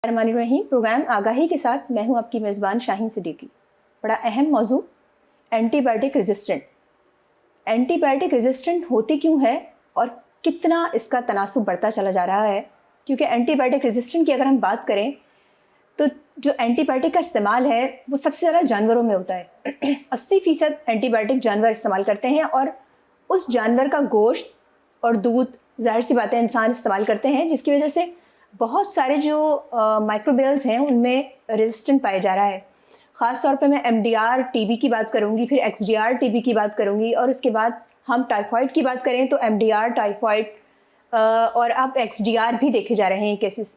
الرحمن الرحیم. پروگرام آگاہی کے ساتھ میں ہوں آپ کی میزبان شاہین صدیقی. بڑا اہم موضوع antibiotic resistant. Antibiotic resistant ہوتی کیوں ہے اور کتنا اس کا تناسب بڑھتا چلا جا رہا ہے؟ کیونکہ اینٹی بائیوٹک ریزسٹنٹ کی اگر ہم بات کریں تو جو اینٹی بائیوٹک کا استعمال ہے وہ سب سے زیادہ جانوروں میں ہوتا ہے. 80% اینٹی بائیوٹک جانور استعمال کرتے ہیں اور اس جانور کا گوشت اور دودھ ظاہر سی بات ہے انسان استعمال کرتے ہیں، جس کی وجہ سے بہت سارے جو مائکروبیلز ہیں ان میں ریزسٹنٹ پایا جا رہا ہے. خاص طور پہ میں M D R T B کی بات کروں گی، پھر X D R T B کی بات کروں گی، اور اس کے بعد ہم ٹائیفائڈ کی بات کریں تو ایم ڈی آر ٹائیفائڈ اور اب ایکس ڈی آر بھی دیکھے جا رہے ہیں کیسز.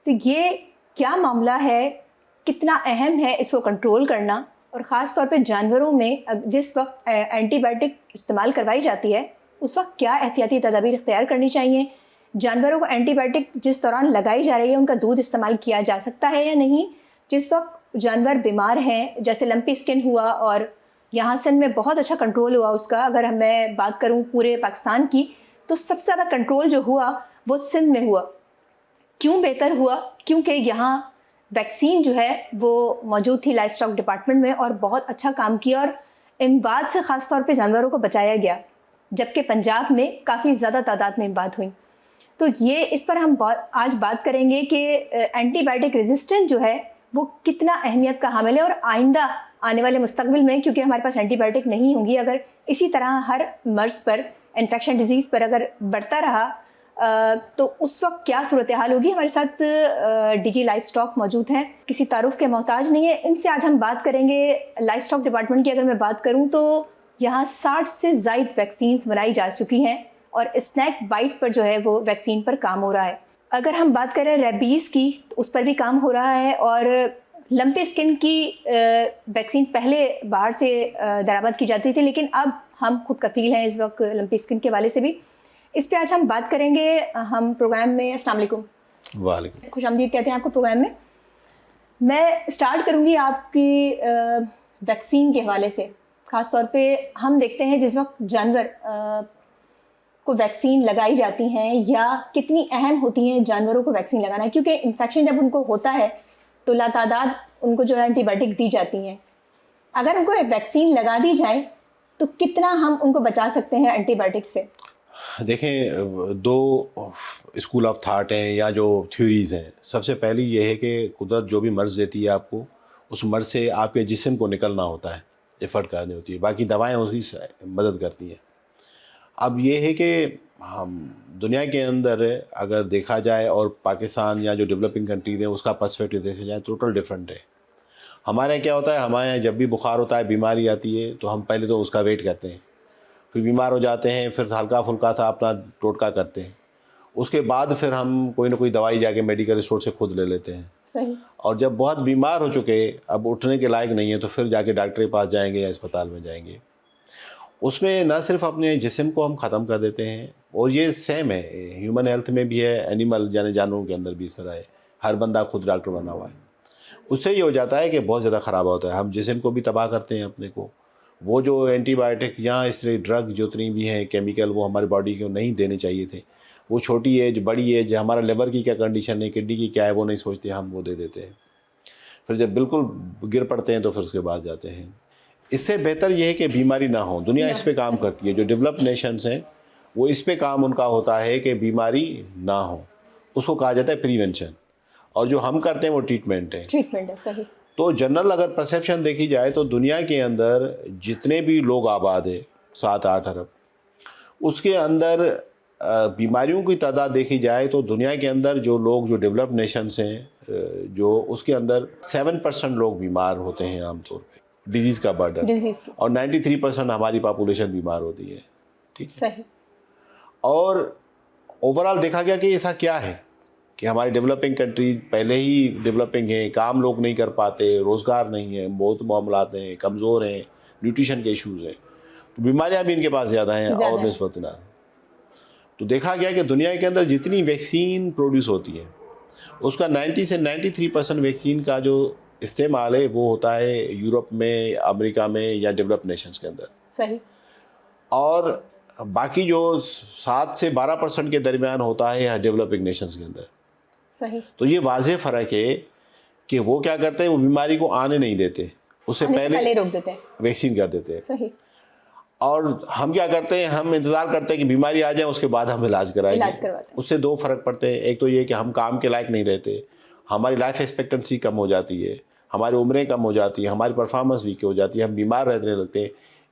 تو یہ کیا معاملہ ہے، کتنا اہم ہے اس کو کنٹرول کرنا، اور خاص طور پہ جانوروں میں جس وقت اینٹی بائیوٹک استعمال کروائی جاتی ہے اس وقت کیا احتیاطی تدابیر اختیار کرنی چاہیے؟ جانوروں کو اینٹی بائیوٹک جس دوران لگائی جا رہی ہے ان کا دودھ استعمال کیا جا سکتا ہے یا نہیں؟ جس وقت جانور بیمار ہیں، جیسے لمپی سکن ہوا اور یہاں سندھ میں بہت اچھا کنٹرول ہوا اس کا، اگر میں بات کروں پورے پاکستان کی تو سب سے زیادہ کنٹرول جو ہوا وہ سندھ میں ہوا. کیوں بہتر ہوا؟ کیونکہ یہاں ویکسین جو ہے وہ موجود تھی لائف اسٹاک ڈپارٹمنٹ میں اور بہت اچھا کام کیا، اور اموات سے خاص طور پہ جانوروں کو بچایا گیا، جبکہ پنجاب میں کافی زیادہ تعداد میں اموات ہوئیں. تو یہ اس پر ہم آج بات کریں گے کہ اینٹی بائیوٹک ریزسٹنٹ جو ہے وہ کتنا اہمیت کا حامل ہے، اور آئندہ آنے والے مستقبل میں کیونکہ ہمارے پاس اینٹی بائیوٹک نہیں ہوں گی، اگر اسی طرح ہر مرض پر انفیکشن ڈیزیز پر اگر بڑھتا رہا تو اس وقت کیا صورتحال ہوگی. ہمارے ساتھ ڈی جی لائف اسٹاک موجود ہیں، کسی تعارف کے محتاج نہیں ہے. ان سے آج ہم بات کریں گے. لائف اسٹاک ڈپارٹمنٹ کی اگر میں بات کروں تو یہاں 60 سے زائد ویکسینز بنائی جا چکی ہیں، اور اسنیک بائٹ پر جو ہے وہ ویکسین پر کام ہو رہا ہے. اگر ہم بات کریں ریبیز کی تو اس پر بھی کام ہو رہا ہے، اور لمپی اسکن کی ویکسین پہلے باہر سے درآمد کی جاتی تھی، لیکن اب ہم خود کفیل ہیں اس وقت لمپی اسکن کے حوالے سے بھی. اس پہ آج ہم بات کریں گے. ہم پروگرام میں السلام علیکم. وعلیکم. خوش آمدید کہتے ہیں آپ کو پروگرام میں. میں اسٹارٹ کروں گی آپ کی ویکسین کے حوالے سے. خاص طور پہ ہم دیکھتے ہیں جس وقت جانور کو ویکسین لگائی جاتی ہیں یا کتنی اہم ہوتی ہیں جانوروں کو ویکسین لگانا، کیونکہ انفیکشن جب ان کو ہوتا ہے تو لاتعداد ان کو جو ہے اینٹی بائیوٹک دی جاتی ہیں. اگر ان کو ویکسین لگا دی جائے تو کتنا ہم ان کو بچا سکتے ہیں اینٹی بائیوٹک سے؟ دیکھیں، دو اسکول آف تھاٹ ہیں یا جو تھیوریز ہیں. سب سے پہلی یہ ہے کہ قدرت جو بھی مرض دیتی ہے آپ کو، اس مرض سے آپ کے جسم کو نکلنا ہوتا ہے، ایفرٹ کرنی ہوتی ہے، باقی دوائیں اس کی مدد کرتی ہیں. اب یہ ہے کہ ہم دنیا کے اندر اگر دیکھا جائے اور پاکستان یا جو ڈیولپنگ کنٹریز ہیں اس کا پرسپیکٹو دیکھا جائے ٹوٹل ڈفرینٹ ہے. ہمارے یہاں کیا ہوتا ہے، ہمارے یہاں جب بھی بخار ہوتا ہے، بیماری آتی ہے تو ہم پہلے تو اس کا ویٹ کرتے ہیں، پھر بیمار ہو جاتے ہیں، پھر ہلکا پھلکا تھا اپنا ٹوٹکا کرتے ہیں، اس کے بعد پھر ہم کوئی نہ کوئی دوائی جا کے میڈیکل اسٹور سے خود لے لیتے ہیں. صحیح. اور جب بہت بیمار ہو چکے، اب اٹھنے کے لائق نہیں ہے، تو پھر جا کے ڈاکٹر کے پاس جائیں گے یا اسپتال میں جائیں گے. اس میں نہ صرف اپنے جسم کو ہم ختم کر دیتے ہیں، اور یہ سیم ہے ہیومن ہیلتھ میں بھی ہے، اینیمل یعنی جانوروں کے اندر بھی اس طرح ہے. ہر بندہ خود ڈاکٹر بنا ہوا ہے. اس سے یہ ہو جاتا ہے کہ بہت زیادہ خراب ہوتا ہے، ہم جسم کو بھی تباہ کرتے ہیں اپنے کو. وہ جو اینٹی بائیوٹک یا اس طرح ڈرگ جتنی بھی ہیں کیمیکل، وہ ہماری باڈی کو نہیں دینے چاہیے تھے. وہ چھوٹی ایج بڑی ایج، ہمارا لیور کی کیا کنڈیشن ہے، کڈنی کی کیا ہے، وہ نہیں سوچتے، ہم وہ دے دیتے ہیں. پھر جب بالکل گر پڑتے ہیں تو پھر اس کے بعد جاتے ہیں. اس سے بہتر یہ ہے کہ بیماری نہ ہو. دنیا اس پہ کام کرتی ہے، جو ڈیولپ نیشنز ہیں وہ اس پہ کام ان کا ہوتا ہے کہ بیماری نہ ہو. اس کو کہا جاتا ہے پریونشن، اور جو ہم کرتے ہیں وہ ٹریٹمنٹ ہے. ٹریٹمنٹ ہے. صحیح. تو جنرل اگر پرسیپشن دیکھی جائے تو دنیا کے اندر جتنے بھی لوگ آباد ہیں 7-8 ارب، اس کے اندر بیماریوں کی تعداد دیکھی جائے تو دنیا کے اندر جو لوگ جو ڈیولپ نیشنز ہیں جو اس کے اندر 7% لوگ بیمار ہوتے ہیں عام طور پہ ڈیزیز کا برڈن، اور 93% ہماری پاپولیشن بیمار ہوتی ہے. ٹھیک ہے. صحیح. اور اوورال دیکھا گیا کہ ایسا کیا ہے کہ ہماری ڈیولپنگ کنٹریز پہلے ہی ڈیولپنگ ہیں، کام لوگ نہیں کر پاتے، روزگار نہیں ہے، بہت معاملات ہیں، کمزور ہیں، نیوٹریشن کے ایشوز ہیں، تو بیماریاں بھی ان کے پاس زیادہ ہیں اور نسبت نہ. تو دیکھا گیا کہ دنیا کے اندر جتنی ویکسین پروڈیوس ہوتی ہے اس کا 90 سے 93% ویکسین کا جو استعمال ہے وہ ہوتا ہے یورپ میں، امریکہ میں یا ڈیولپ نیشنز کے اندر. صحیح. اور باقی جو 7 سے 12% کے درمیان ہوتا ہے ڈیولپنگ نیشنز کے اندر. صحیح. تو یہ واضح فرق ہے کہ وہ کیا کرتے ہیں, وہ بیماری کو آنے نہیں دیتے, اس سے پہلے روک دیتے ہیں, ویکسین کر دیتے ہیں. صحیح. اور ہم کیا کرتے ہیں, ہم انتظار کرتے ہیں کہ بیماری آ جائے, اس کے بعد ہم علاج کرائیں گے. اس سے دو فرق پڑتے ہیں. ایک تو یہ کہ ہم کام کے لائق نہیں رہتے, ہماری لائف ایکسپیکٹنسی کم ہو جاتی ہے, ہماری عمریں کم ہو جاتی ہیں, ہماری پرفارمنس ویک ہو جاتی ہے, ہم بیمار رہنے لگتے ہیں.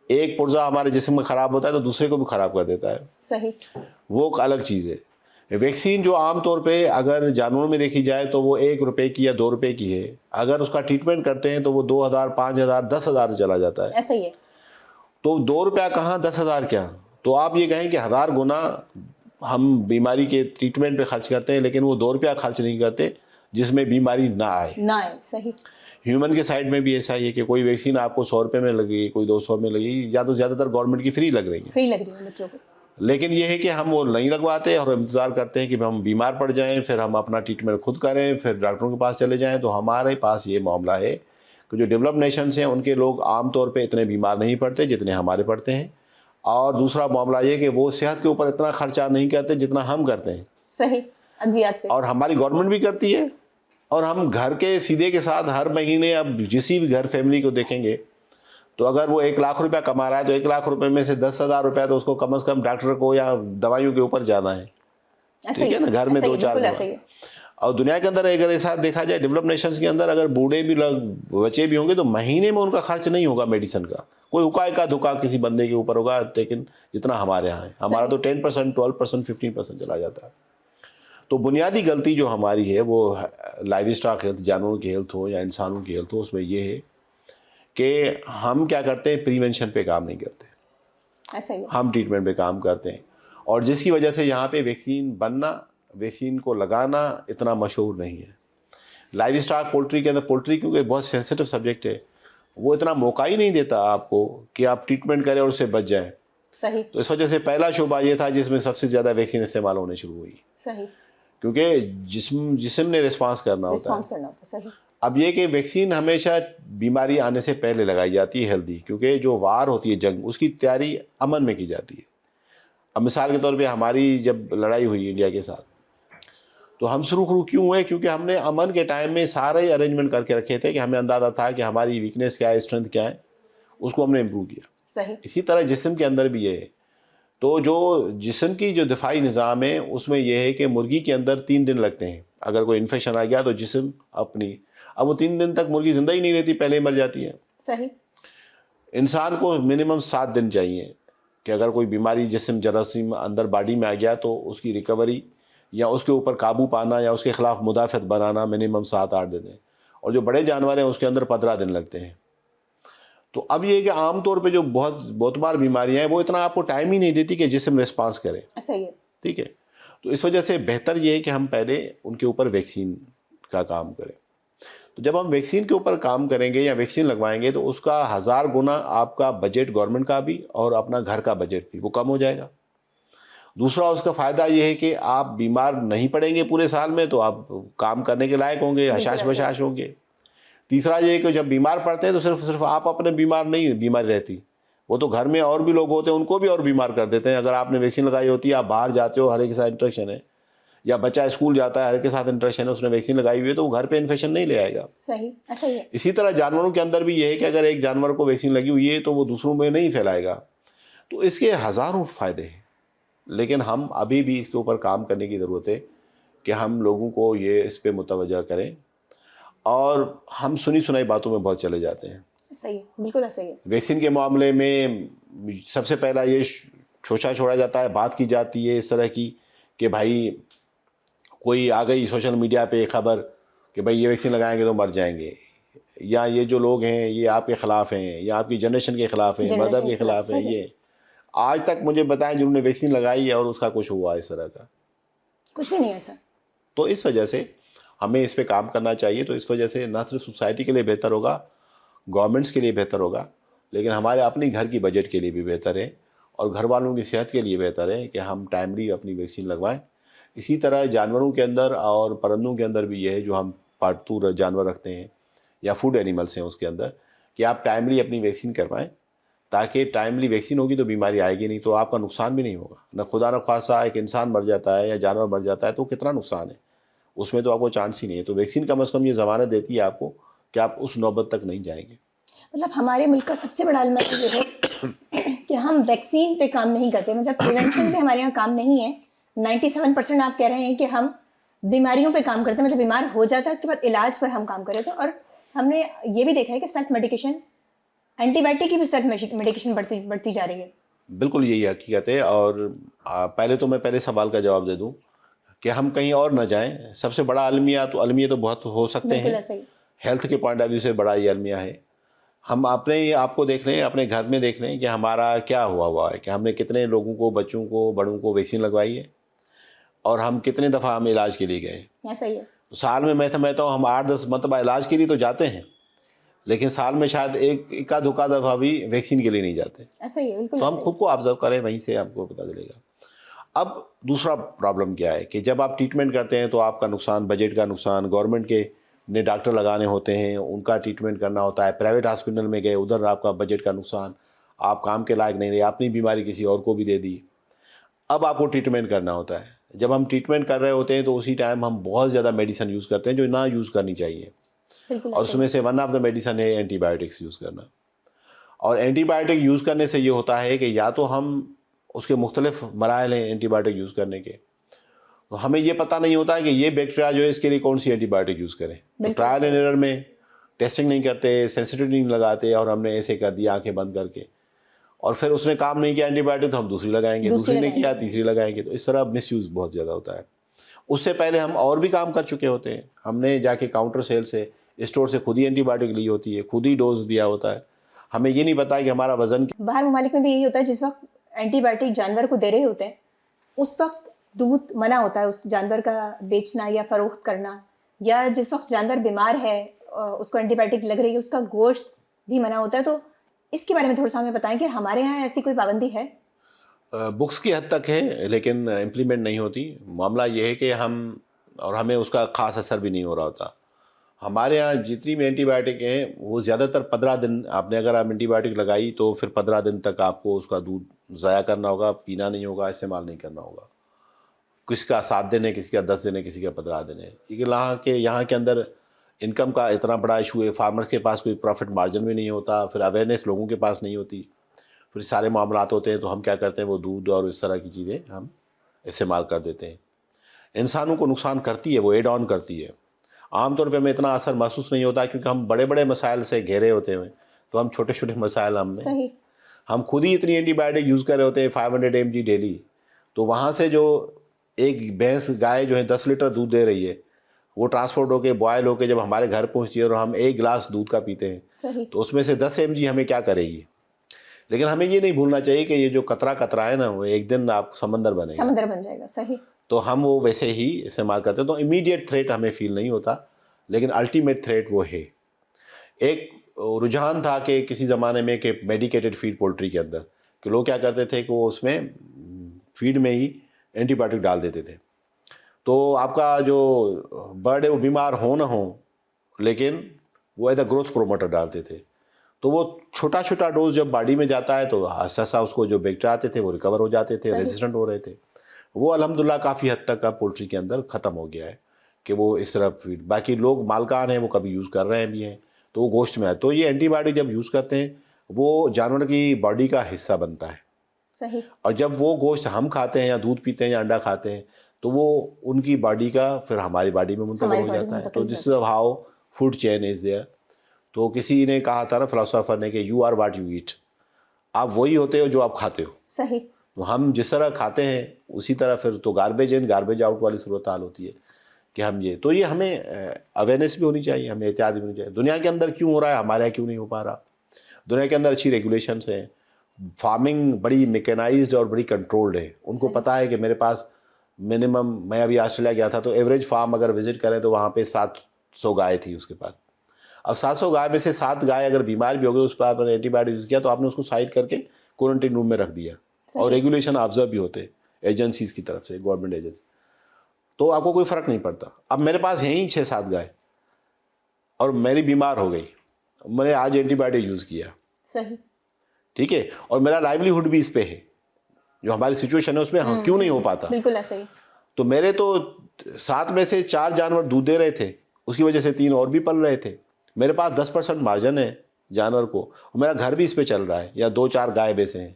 ایک پرزہ ہمارے جسم میں خراب ہوتا ہے تو دوسرے کو بھی خراب کر دیتا ہے. صحیح. وہ ایک الگ چیز ہے. ویکسین جو عام طور پہ اگر جانوروں میں دیکھی جائے تو وہ 1 روپے کی یا 2 روپے کی ہے, اگر اس کا ٹریٹمنٹ کرتے ہیں تو وہ 2000 5000 10,000 چلا جاتا ہے. ایسا ہی ہے. تو 2 روپیہ کہاں 10,000 کیا. تو آپ یہ کہیں کہ 1000 گنا ہم بیماری کے ٹریٹمنٹ پہ خرچ کرتے ہیں, لیکن وہ 2 روپیہ خرچ نہیں کرتے جس میں بیماری نہ آئے. صحیح. ہیومن کے سائڈ میں بھی ایسا ہی ہے کہ کوئی ویکسین آپ کو 100 روپے میں لگی, کوئی 200 میں لگی, یا تو زیادہ تر گورنمنٹ کی فری لگ رہی ہے بچوں کو. لیکن یہ ہے کہ ہم وہ نہیں لگواتے اور انتظار کرتے ہیں کہ ہم بیمار پڑ جائیں, پھر ہم اپنا ٹریٹمنٹ خود کریں, پھر ڈاکٹروں کے پاس چلے جائیں. تو ہمارے پاس یہ معاملہ ہے کہ جو ڈیولپ نیشنز ہیں ان کے لوگ عام طور پہ اتنے بیمار نہیں پڑتے جتنے ہمارے پڑتے ہیں. اور دوسرا معاملہ یہ کہ وہ صحت کے اوپر اتنا خرچہ نہیں کرتے جتنا ہم کرتے ہیں. صحیح. ادویات پہ. اور ہماری گورنمنٹ بھی کرتی ہے. اور ہم گھر کے سیدھے کے ساتھ ہر مہینے, اب جسی بھی گھر فیملی کو دیکھیں گے تو اگر وہ 1 لاکھ روپیہ کما رہا ہے تو 1 لاکھ روپے میں سے 10,000 روپیہ تو اس کو کم از کم ڈاکٹر کو یا دوائیوں کے اوپر جانا ہے. ٹھیک ہے نا, گھر میں 2-4. اور دنیا کے اندر اگر ایسا دیکھا جائے ڈیولپ نیشنز کے اندر, اگر بوڑھے بھی بچے بھی ہوں گے تو مہینے میں ان کا خرچ نہیں ہوگا میڈیسن کا. کوئی اکا کا دھکا کسی بندے کے اوپر ہوگا, لیکن جتنا ہمارے یہاں ہے, ہمارا تو 10%, 12%, 15% چلا جاتا ہے. تو بنیادی غلطی جو ہماری ہے وہ لائیو اسٹاک ہیلتھ, جانوروں کی ہیلتھ ہو یا انسانوں کی ہیلتھ ہو, اس میں یہ ہے کہ ہم کیا کرتے ہیں, پریونشن پہ کام نہیں کرتے, ہم ٹریٹمنٹ پہ کام کرتے ہیں. اور جس کی وجہ سے یہاں پہ ویکسین بننا, ویکسین کو لگانا اتنا مشہور نہیں ہے. لائیو اسٹاک پولٹری کے اندر, پولٹری کیونکہ بہت سینسیٹیو سبجیکٹ ہے, وہ اتنا موقع ہی نہیں دیتا آپ کو کہ آپ ٹریٹمنٹ کریں اور اس سے بچ جائیں. صحیح. تو اس وجہ سے پہلا شعبہ یہ تھا جس میں سب سے زیادہ ویکسین استعمال ہونے شروع ہوئی. صحیح. کیونکہ جسم نے رسپانس کرنا ہوتا ہے. صحیح. اب یہ کہ ویکسین ہمیشہ بیماری آنے سے پہلے لگائی جاتی ہے ہیلدی, کیونکہ جو وار ہوتی ہے, جنگ, اس کی تیاری امن میں کی جاتی ہے. اب مثال کے طور پہ ہماری جب لڑائی ہوئی انڈیا کے ساتھ تو ہم سرخرو کیوں ہوئے, کیونکہ ہم نے امن کے ٹائم میں سارے ارینجمنٹ کر کے رکھے تھے کہ ہمیں اندازہ تھا کہ ہماری ویکنیس کیا ہے, اسٹرینتھ کیا ہے, اس کو ہم نے امپروو کیا. صحیح. اسی طرح جسم کے اندر بھی یہ ہے. تو جو جسم کی جو دفاعی نظام ہے اس میں یہ ہے کہ مرغی کے اندر 3 دن لگتے ہیں. اگر کوئی انفیکشن آ گیا تو جسم اپنی, اب وہ 3 دن تک مرغی زندہ ہی نہیں رہتی, پہلے ہی مر جاتی ہے. صحیح. انسان کو منیمم 7 دن چاہیے کہ اگر کوئی بیماری جسم جراثیم اندر باڈی میں آ گیا تو اس کی ریکوری یا اس کے اوپر قابو پانا یا اس کے خلاف مدافعت بنانا منیمم 7-8 دن ہے. اور جو بڑے جانور ہیں اس کے اندر 15 دن لگتے ہیں. تو اب یہ کہ عام طور پہ جو بہت بار بیماریاں ہیں وہ اتنا آپ کو ٹائم ہی نہیں دیتی کہ جسم ریسپانس کرے. صحیح ہے. ٹھیک ہے. تو اس وجہ سے بہتر یہ ہے کہ ہم پہلے ان کے اوپر ویکسین کا کام کریں. تو جب ہم ویکسین کے اوپر کام کریں گے یا ویکسین لگوائیں گے تو اس کا 1000 گنا آپ کا بجٹ, گورنمنٹ کا بھی اور اپنا گھر کا بجٹ بھی, وہ کم ہو جائے گا. دوسرا اس کا فائدہ یہ ہے کہ آپ بیمار نہیں پڑیں گے پورے سال میں, تو آپ کام کرنے کے لائق ہوں گے, حشاش بشاش ہوں گے. تیسرا یہ ہے کہ جب بیمار پڑتے ہیں تو صرف آپ اپنے بیمار نہیں, بیماری رہتی, وہ تو گھر میں اور بھی لوگ ہوتے ہیں ان کو بھی اور بیمار کر دیتے ہیں. اگر آپ نے ویکسین لگائی ہوتی ہے, آپ باہر جاتے ہو, ہر ایک کے ساتھ انٹریکشن ہے, یا بچہ اسکول جاتا ہے, ہر ایک کے ساتھ انٹریکشن ہے, اس نے ویکسین لگائی ہوئی ہے تو وہ گھر پہ انفیکشن نہیں لے آئے گا. صحیح. ایسا ہی ہے. اسی طرح جانوروں کے اندر بھی یہ ہے کہ اگر ایک جانور کو ویکسین لگی ہوئی ہے تو وہ دوسروں میں نہیں پھیلائے گا. تو اس کے ہزاروں فائدے ہیں, لیکن ہم ابھی بھی اس کے اوپر کام کرنے کی ضرورت ہے کہ ہم لوگوں کو یہ اس پہ متوجہ کریں. اور ہم سنی سنائی باتوں میں بہت چلے جاتے ہیں. صحیح, بالکل صحیح ہے. ویکسین کے معاملے میں سب سے پہلا یہ شوشہ چھوڑا جاتا ہے, بات کی جاتی ہے اس طرح کی کہ بھائی کوئی آ گئی سوشل میڈیا پہ خبر کہ بھائی یہ ویکسین لگائیں گے تو مر جائیں گے, یا یہ جو لوگ ہیں یہ آپ کے خلاف ہیں, یا آپ کی جنریشن کے خلاف ہیں, مذہب کے خلاف ہیں. یہ آج تک مجھے بتائیں جنہوں نے ویکسین لگائی ہے اور اس کا کچھ ہوا اس طرح کا, کچھ بھی نہیں ہے سر. تو اس وجہ سے ہمیں اس پہ کام کرنا چاہیے. تو اس وجہ سے نہ صرف سوسائٹی کے لیے بہتر ہوگا, گورنمنٹس کے لیے بہتر ہوگا, لیکن ہمارے اپنی گھر کی بجٹ کے لیے بھی بہتر ہے, اور گھر والوں کی صحت کے لیے بہتر ہے کہ ہم ٹائملی اپنی ویکسین لگوائیں. اسی طرح جانوروں کے اندر اور پرندوں کے اندر بھی یہ ہے, جو ہم پالتو جانور رکھتے ہیں یا فوڈ اینیملس ہیں اس کے اندر, کہ آپ ٹائملی اپنی ویکسین کروائیں, تاکہ ٹائملی ویکسین ہوگی تو بیماری آئے گی نہیں, تو آپ کا نقصان بھی نہیں ہوگا. نہ خدا نخواستہ ایک انسان مر جاتا ہے یا جانور مر جاتا ہے تو کتنا نقصان ہے, اس میں تو آپ کو چانس ہی نہیں ہے. تو ویکسین کم از کم یہ ضمانت دیتی ہے آپ کو کہ آپ اس نوبت تک نہیں جائیں گے. مطلب ہمارے ملک کا سب سے بڑا المسئلہ یہ ہے کہ ہم ویکسین پہ کام نہیں کرتے, مطلب پریونشن پہ ہمارے یہاں کام نہیں ہے. 97% آپ کہہ رہے ہیں کہ ہم بیماریوں پہ کام کرتے ہیں, مطلب بیمار ہو جاتا ہے اس کے بعد علاج پر ہم کام کر رہے تھے. اور ہم نے یہ بھی دیکھا ہے کہ سیلف میڈیکیشن, اینٹی بائیوٹک کی بھی سیلف میڈیکیشن بڑھتی جا رہی ہے. بالکل یہی حقیقت ہے. اور پہلے سوال کا جواب دے دوں کہ ہم کہیں اور نہ جائیں. سب سے بڑا المیہ تو بہت ہو سکتے ہیں, ہیلتھ کے پوائنٹ آف ویو سے بڑا یہ المیہ ہے. ہم اپنے آپ کو دیکھ لیں, اپنے گھر میں دیکھ لیں کہ ہمارا کیا ہوا ہے, کہ ہم نے کتنے لوگوں کو, بچوں کو, بڑوں کو ویکسین لگوائی ہے, اور ہم کتنے دفعہ ہم علاج کے لیے گئے. ایسا ہی ہے. سال میں سمجھتا ہوں ہم 8-10 مرتبہ علاج کے لیے تو جاتے ہیں, لیکن سال میں شاید ایک آدھ دفعہ بھی ویکسین کے لیے نہیں جاتے. ایسا ہی ہے, بالکل. تو ہم خود کو آبزرو کریں, وہیں سے آپ کو پتہ چلے گا. اب دوسرا پرابلم کیا ہے کہ جب آپ ٹریٹمنٹ کرتے ہیں تو آپ کا نقصان, بجٹ کا نقصان, گورنمنٹ کے نے ڈاکٹر لگانے ہوتے ہیں, ان کا ٹریٹمنٹ کرنا ہوتا ہے. پرائیویٹ ہاسپٹل میں گئے, ادھر آپ کا بجٹ کا نقصان, آپ کام کے لائق نہیں رہے, اپنی بیماری کسی اور کو بھی دے دی. اب آپ کو ٹریٹمنٹ کرنا ہوتا ہے. جب ہم ٹریٹمنٹ کر رہے ہوتے ہیں تو اسی ٹائم ہم بہت زیادہ میڈیسن یوز کرتے ہیں جو نہ یوز کرنی چاہیے. اور اس میں سے ون آف دا میڈیسن ہے اینٹی بایوٹکس یوز کرنا. اور اینٹی بایوٹک یوز کرنے سے یہ ہوتا ہے کہ یا تو ہم, اس کے مختلف مراحل ہیں اینٹی بایوٹک یوز کرنے کے, تو ہمیں یہ پتہ نہیں ہوتا ہے کہ یہ بیکٹیریا جو ہے اس کے لیے کون سی اینٹی بایوٹک یوز کریں. تو ٹرائل اینڈ ایرر میں ٹیسٹنگ نہیں کرتے, سینسیٹیوٹی نہیں لگاتے, اور ہم نے ایسے کر دیا آنکھیں بند کر کے, اور پھر اس نے کام نہیں کیا اینٹی بایوٹک تو ہم دوسری لگائیں گے, دوسری نے کیا تیسری لگائیں گے. تو اس طرح مس یوز بہت زیادہ ہوتا ہے. اس سے پہلے ہم اور بھی کام کر چکے ہوتے ہیں. ہم نے جا کے کاؤنٹر سیل سے, اسٹور سے خود ہی اینٹی بایوٹک لی ہوتی ہے, خود ہی ڈوز دیا ہوتا ہے. ہمیں یہ نہیں پتا کہ ہمارا وزن. باہر ممالک میں بھی یہی ہوتا ہے, جس وقت اینٹی بایوٹک جانور کو دے رہے ہوتے ہیں اس وقت دودھ منع ہوتا ہے اس جانور کا بیچنا یا فروخت کرنا, یا جس وقت جانور بیمار ہے اس کو اینٹی بایوٹک لگ رہی ہے اس کا گوشت بھی منع ہوتا ہے. تو اس کے بارے میں تھوڑا سا ہمیں بتائیں کہ ہمارے یہاں ایسی کوئی پابندی ہے؟ بکس کی حد تک ہے لیکن امپلیمنٹ نہیں ہوتی. معاملہ یہ ہے کہ ہمیں اس کا خاص اثر بھی نہیں ہو رہا ہوتا. ہمارے یہاں جتنی بھی اینٹی بایوٹک ہیں وہ زیادہ تر 15 دن اگر آپ اینٹی بایوٹک لگائی تو پھر 15 دن تک آپ کو اس کا دودھ ضائع کرنا ہوگا, پینا نہیں ہوگا, استعمال نہیں کرنا ہوگا. کسی کا 7 دن ہے, کسی کا 10 دن ہے, کسی کا 15 دن ہے. کیونکہ یہاں کے اندر انکم کا اتنا بڑا ایشو ہے, فارمرز کے پاس کوئی پروفٹ مارجن بھی نہیں ہوتا, پھر اویئرنیس لوگوں کے پاس نہیں ہوتی, پھر سارے معاملات ہوتے ہیں. تو ہم کیا کرتے ہیں, وہ دودھ اور اس طرح کی چیزیں ہم استعمال کر دیتے ہیں. انسانوں کو نقصان کرتی ہے, وہ ایڈ آن کرتی ہے. عام طور پہ ہمیں اتنا اثر محسوس نہیں ہوتا کیونکہ ہم بڑے بڑے مسائل سے گھیرے ہوتے ہیں, تو ہم چھوٹے چھوٹے مسائل ہم خود ہی اتنی اینٹی بایوٹک یوز کر رہے ہوتے ہیں 500 mg ڈیلی. تو وہاں سے جو ایک بھینس گائے جو ہے 10 لیٹر دودھ دے رہی ہے, وہ ٹرانسپورٹ ہو کے بوائل ہو کے جب ہمارے گھر پہنچتی ہے اور ہم 1 گلاس دودھ کا پیتے ہیں تو اس میں سے 10 mg ہمیں کیا کرے گی. لیکن ہمیں یہ نہیں بھولنا چاہیے کہ یہ جو قطرہ ہے نا, وہ ایک دن آپ سمندر بن جائے گا. صحیح. تو ہم وہ ویسے ہی استعمال کرتے ہیں. تو امیڈیٹ تھریٹ ہمیں فیل نہیں ہوتا, لیکن الٹیمیٹ تھریٹ وہ ہے. ایک رجحان تھا کہ کسی زمانے میں کہ میڈیکیٹڈ فیڈ پولٹری کے اندر کہ لوگ کیا کرتے تھے کہ وہ اس میں فیڈ میں ہی اینٹی بایوٹک ڈال دیتے تھے, تو آپ کا جو برڈ ہے وہ بیمار ہو نہ ہو, لیکن وہ ایز اے گروتھ پروموٹر ڈالتے تھے. تو وہ چھوٹا چھوٹا ڈوز جب باڈی میں جاتا ہے تو آہستہ اس کو جو بیکٹیریا آتے تھے وہ ریکور ہو جاتے تھے, ریزسٹنٹ ہو رہے تھے. وہ الحمدللہ کافی حد تک اب پولٹری کے اندر ختم ہو گیا ہے کہ وہ اس طرح فیڈ. باقی لوگ مالکان ہیں وہ کبھی یوز کر رہے ہیں بھی ہیں, تو وہ گوشت میں آئے. تو یہ اینٹی بایوٹک جب یوز کرتے ہیں وہ جانور کی باڈی کا حصہ بنتا ہے. صحیح. اور جب وہ گوشت ہم کھاتے ہیں یا دودھ پیتے ہیں یا انڈا کھاتے ہیں تو وہ ان کی باڈی کا پھر ہماری باڈی میں منتقل ہو جاتا ہے. تو this is how food chain is there. تو کسی نے کہا تھا نا فلاسفر نے کہ you are what you eat, آپ وہی ہوتے ہو جو آپ کھاتے ہو. صحیح. تو ہم جس طرح کھاتے ہیں اسی طرح پھر تو گاربیج ان گاربیج آؤٹ والی صورتحال ہوتی ہے کہ ہم یہ. تو یہ ہمیں اویئرنیس بھی ہونی چاہیے, ہمیں احتیاط بھی ہونی چاہیے. دنیا کے اندر کیوں ہو رہا ہے, ہمارے یہاں کیوں نہیں ہو پا رہا. دنیا کے اندر اچھی ریگولیشنس ہیں, فارمنگ بڑی میکینائزڈ اور بڑی کنٹرولڈ ہے. ان کو پتہ ہے کہ میرے پاس منیمم, میں ابھی آسٹریلیا گیا تھا تو ایوریج فارم اگر وزٹ کریں تو وہاں پہ 700 گائے تھی اس کے پاس. اب 700 گائے میں سے 7 گائے اگر بیمار بھی ہو گئی, اس پر آپ نے اینٹی بایوٹک یوز کیا تو آپ نے اس کو سائڈ کر کے کوارنٹین روم میں رکھ دیا. اور ریگولیشن آبزرو بھی ہوتے ایجنسیز کی طرف سے, گورنمنٹ ایجنسی, تو آپ کو کوئی فرق نہیں پڑتا. اب میرے پاس ہیں ہی 6-7 گائے اور میری بیمار ہو گئی, میں نے آج اینٹی بایوٹک یوز کیا. صحیح. ٹھیک ہے, اور میرا لائیولی ہوڈ بھی اس پہ ہے. جو ہماری سچویشن ہے اس میں کیوں نہیں ہو پاتا. بالکل ایسا ہی. تو میرے تو 7 میں سے 4 جانور دودھ دے رہے تھے, اس کی وجہ سے 3 اور بھی پل رہے تھے. میرے پاس 10% مارجن ہے جانور کو, اور میرا گھر بھی اس پہ چل رہا ہے, یا 2-4 گائے بیسے ہیں.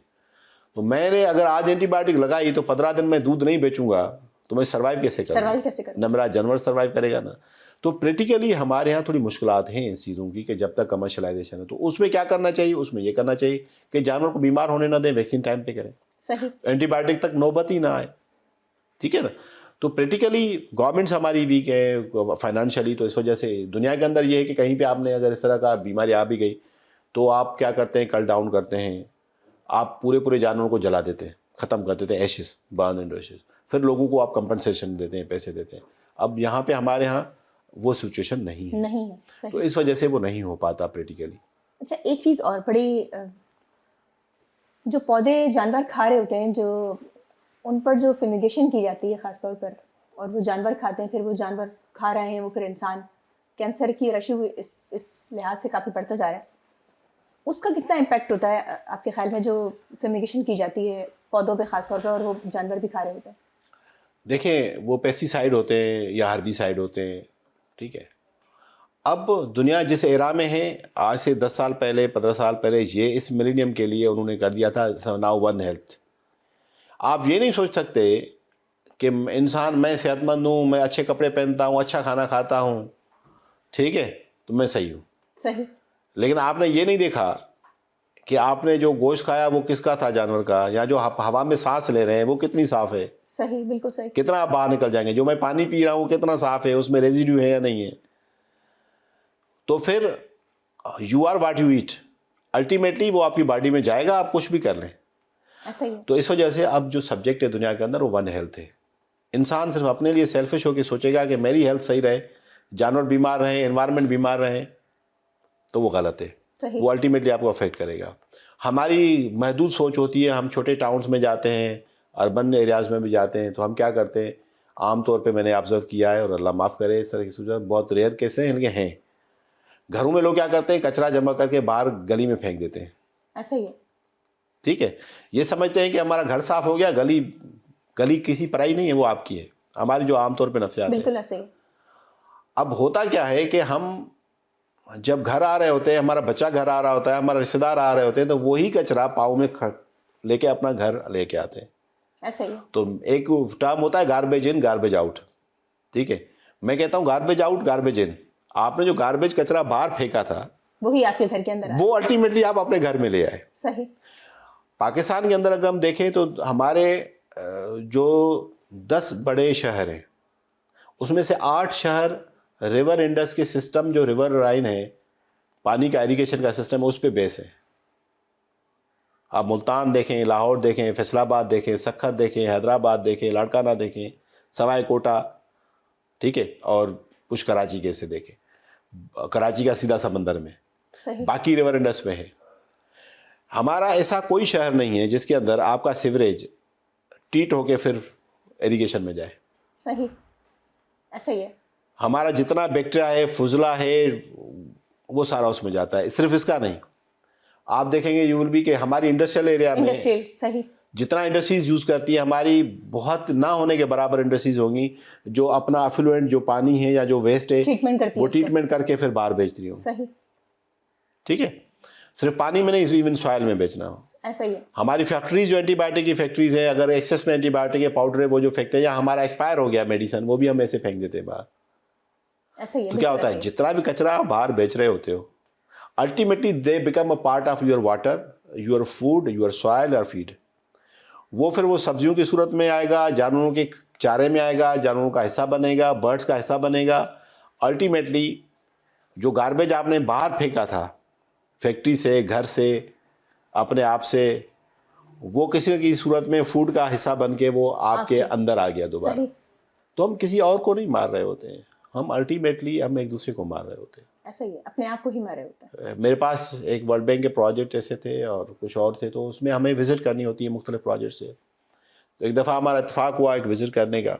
تو میں نے اگر آج اینٹی بایوٹک لگائی تو 15 دن میں دودھ نہیں بیچوں گا تو میں سروائیو کیسے کروں, نہ میرا جانور سروائیو کرے گا نا. تو پریکٹیکلی ہمارے یہاں تھوڑی مشکلات ہیں اس چیزوں کی, کہ جب تک کمرشلائزیشن ہے تو اس میں کیا کرنا چاہیے, اس میں یہ کرنا چاہیے کہ جانور کو بیمار ہونے نہ دیں, ویکسین ٹائم پہ کریں, اینٹی بایوٹک تک نوبت ہی نہ آئے, ٹھیک ہے نا. تو پریکٹیکلی گورنمنٹس ہماری ویک ہے فائنانشلی, تو اس وجہ سے دنیا کے اندر یہ ہے کہ کہیں پہ آپ نے اگر اس طرح کا بیماری آ بھی گئی تو آپ کیا کرتے ہیں, کل ڈاؤن کرتے ہیں, آپ پورے جانوروں کو جلا دیتے ہیں, ختم کر دیتے ہیں, ایشز, برن اینڈ ایشز, پھر لوگوں کو آپ کمپنسیشن دیتے ہیں, پیسے دیتے ہیں. اب یہاں پہ ہمارے یہاں وہ سچویشن نہیں ہے, تو اس وجہ سے وہ نہیں ہو پاتا پریکٹیکلی. اچھا, ایک چیز اور بڑی, جو پودے جانور کھا رہے ہوتے ہیں, جو ان پر جو فیمیگیشن کی جاتی ہے خاص طور پر, اور وہ جانور کھاتے ہیں, پھر وہ جانور کھا رہے ہیں, وہ پھر انسان, کینسر کی رشو اس لحاظ سے کافی بڑھتا جا رہا ہے, اس کا کتنا امپیکٹ ہوتا ہے آپ کے خیال میں, جو فیمیگیشن کی جاتی ہے پودوں پہ خاص طور پر, اور وہ جانور بھی کھا رہے ہوتے ہیں؟ دیکھیں, وہ پیسٹی سائڈ ہوتے ہیں یا ہربی سائڈ ہوتے ہیں, ٹھیک ہے. اب دنیا جس ایرا میں ہے, آج سے 10 سال پہلے, 15 سال پہلے, یہ اس ملینیم کے لیے انہوں نے کر دیا تھا ناؤ ون ہیلتھ. آپ یہ نہیں سوچ سکتے کہ انسان, میں صحت مند ہوں, میں اچھے کپڑے پہنتا ہوں, اچھا کھانا کھاتا ہوں, ٹھیک ہے, تو میں صحیح ہوں. صحیح. لیکن آپ نے یہ نہیں دیکھا کہ آپ نے جو گوشت کھایا وہ کس کا تھا, جانور کا, یا جو ہوا میں سانس لے رہے ہیں وہ کتنی صاف ہے. صحیح, بالکل صحیح. کتنا آپ باہر نکل جائیں گے. جو میں پانی پی رہا ہوں کتنا صاف ہے, اس میں ریزیڈیو ہے یا نہیں ہے. تو پھر you are what you eat, ultimately وہ آپ کی باڈی میں جائے گا, آپ کچھ بھی کر لیں. ایسا ہی ہے. تو اس وجہ سے اب جو سبجیکٹ ہے دنیا کے اندر وہ ون ہیلتھ ہے. انسان صرف اپنے لیے سیلفش ہو کے سوچے گا کہ میری ہیلتھ صحیح رہے, جانور بیمار رہیں, انوائرمنٹ بیمار رہیں, تو وہ غلط ہے. وہ الٹیمیٹلی آپ کو افیکٹ کرے گا. ہماری محدود سوچ ہوتی ہے, ہم چھوٹے ٹاؤنز میں جاتے ہیں, اربن ایریاز میں بھی جاتے ہیں, تو ہم کیا کرتے ہیں, عام طور پہ میں نے آبزرو کیا ہے, اور اللہ معاف کرے اس طرح کی صورت بہت ریئر کیسے ہیں, لیکن ہیں. گھروں میں لوگ کیا کرتے ہیں, کچرا جمع کر کے باہر گلی میں پھینک دیتے ہیں. ایسا ہی ہے. ٹھیک ہے, یہ سمجھتے ہیں کہ ہمارا گھر صاف ہو گیا, گلی کسی پرائی نہیں ہے, وہ آپ کی ہے. ہماری جو عام طور پہ نفسیات ہیں. بالکل ایسے ہی. اب ہوتا کیا ہے کہ ہم جب گھر آ رہے ہوتے ہیں, ہمارا بچہ گھر آ رہا ہوتا ہے, ہمارا رشتے دار آ رہے ہوتے ہیں, تو وہی کچرا پاؤں میں لے کے اپنا گھر لے کے آتے ہیں. ایسا ہی. تو ایک ٹرم ہوتا ہے گاربیج ان گاربیج آؤٹ, ٹھیک ہے. میں کہتا ہوں گاربیج آؤٹ گاربیج ان. آپ نے جو گاربیج کچرا باہر پھینکا تھا وہی آپ کے گھر کے اندر آیا, وہ الٹیمیٹلی آپ اپنے گھر میں لے آئے. صحیح. پاکستان کے اندر اگر ہم دیکھیں تو ہمارے جو 10 بڑے شہر ہیں, اس میں سے 8 شہر ریور انڈس کے سسٹم, جو ریور لائن ہے, پانی کا ایریگیشن کا سسٹم, اس پہ بیس ہے. آپ ملتان دیکھیں, لاہور دیکھیں, فیصل آباد دیکھیں, سکھر دیکھیں, حیدرآباد دیکھیں, لاڑکانہ دیکھیں, سوائے کوٹا, ٹھیک ہے, اور کچھ کراچی کے سے دیکھیں. کراچی کا سیدھا سمندر میں, باقی ریور انڈس میں ہے. ہمارا ایسا کوئی شہر نہیں ہے جس کے اندر آپ کا سیوریج ٹریٹ ہو کے پھر ایریگیشن میں جائے. صحیح, ایسا ہی ہے. ہمارا جتنا بیکٹیریا ہے, فضلہ ہے, وہ سارا اس میں جاتا ہے. صرف اس کا نہیں, آپ دیکھیں گے یو ول بی کہ ہماری انڈسٹریل ایریا میں صحیح جتنا انڈسٹریز یوز کرتی ہے, ہماری بہت نہ ہونے کے برابر انڈسٹریز ہوں گی جو اپنا افلوئنٹ جو پانی ہے یا جو ویسٹ ہے وہ ٹریٹمنٹ کر کے پھر باہر بیچ رہی ہوں. صحیح, ٹھیک ہے. صرف پانی میں نہیں, ایون سوائل میں بیچنا ہو. ایسا ہی ہے. ہماری فیکٹریز جو اینٹی بایوٹک کی فیکٹریز ہیں, اگر ایکسیس میں اینٹی بایوٹک کے پاؤڈر ہے وہ جو پھینکتے ہیں, یا ہمارا ایکسپائر ہو گیا میڈیسن, وہ بھی ہم ایسے پھینک دیتے ہیں باہر. ایسا ہی ہے. تو کیا ہوتا ہے, جتنا بھی کچرا باہر بیچ رہے ہوتے ہو, ultimately they become a part of your water, your food, your soil اور فیڈ. وہ پھر وہ سبزیوں کی صورت میں آئے گا, جانوروں کے چارے میں آئے گا, جانوروں کا حصہ بنے گا, برڈس کا حصہ بنے گا. الٹیمیٹلی جو گاربیج آپ نے باہر پھینکا تھا فیکٹری سے, گھر سے, اپنے آپ سے, وہ کسی کی صورت میں فوڈ کا حصہ بن کے وہ آپ کے اندر آ گیا دوبارہ. تو ہم کسی اور کو نہیں مار رہے ہوتے ہیں, ہم الٹیمیٹلی ہم ایک دوسرے کو مار رہے ہوتے ہیں. ایسا ہی ہے, اپنے آپ کو ہی مارے ہوتے ہیں. میرے پاس ایک ورلڈ بینک کے پروجیکٹ ایسے تھے اور کچھ اور تھے, تو اس میں ہمیں وزٹ کرنی ہوتی ہے مختلف پروجیکٹ سے. تو ایک دفعہ ہمارا اتفاق ہوا ایک وزٹ کرنے کا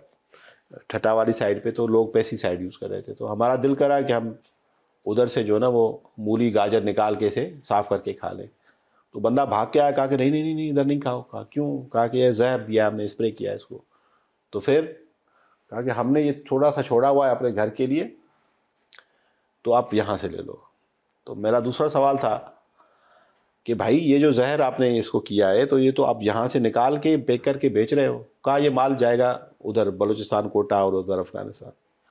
ٹھٹا والی سائڈ پہ, تو لوگ پیسٹی سائڈ یوز کر رہے تھے. تو ہمارا دل کرا کہ ہم ادھر سے جو نا وہ مولی گاجر نکال کے اسے صاف کر کے کھا لیں. تو بندہ بھاگ کے آیا, کہا کہ نہیں ادھر نہیں کھاؤ. کہا کیوں؟ کہا کہ یہ زہر دیا ہم نے, اسپرے کیا اس کو. تو پھر کہا کہ ہم نے یہ تھوڑا سا چھوڑا ہوا ہے اپنے گھر کے لیے, تو آپ یہاں سے لے لو. تو میرا دوسرا سوال تھا کہ بھائی یہ جو زہر آپ نے اس کو کیا ہے تو یہ تو آپ یہاں سے نکال کے پیک کر کے بیچ رہے ہو. کہا یہ مال جائے گا ادھر بلوچستان, کوٹا اور ادھر افغانستان.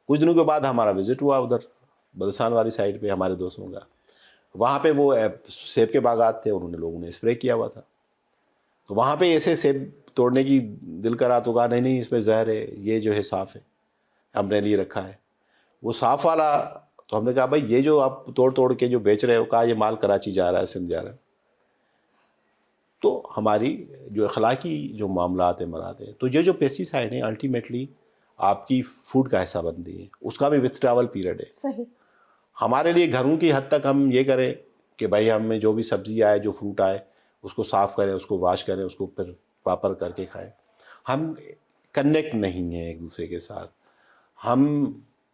کچھ دنوں کے بعد ہمارا وزٹ ہوا ادھر بلوچستان والی سائڈ پہ ہمارے دوستوں کا. وہاں پہ وہ سیب کے باغات تھے, انہوں نے لوگوں نے اسپرے کیا ہوا تھا. تو وہاں پہ ایسے سیب توڑنے کی دل کرا تو کہا نہیں اس میں زہر ہے, یہ جو ہے صاف ہے, ہم نے لیے رکھا ہے. وہ صاف والا, تو ہم نے کہا بھائی یہ جو آپ توڑ کے جو بیچ رہے ہو, کہا یہ مال کراچی جا رہا ہے, سندھ جا رہا ہے. تو ہماری جو اخلاقی جو معاملات ہیں مراد ہیں, تو یہ جو پیسٹی سائڈ ہیں الٹیمیٹلی آپ کی فوڈ کا حصہ بنتی ہے, اس کا بھی وتھڈراول پیریڈ ہے. صحیح. ہمارے لیے گھروں کی حد تک ہم یہ کریں کہ بھائی ہمیں جو بھی سبزی آئے, جو فروٹ آئے, اس کو صاف کریں, اس کو واش کریں, اس کو پھر پراپر کر کے کھائیں. ہم کنیکٹ نہیں ہیں ایک دوسرے کے ساتھ.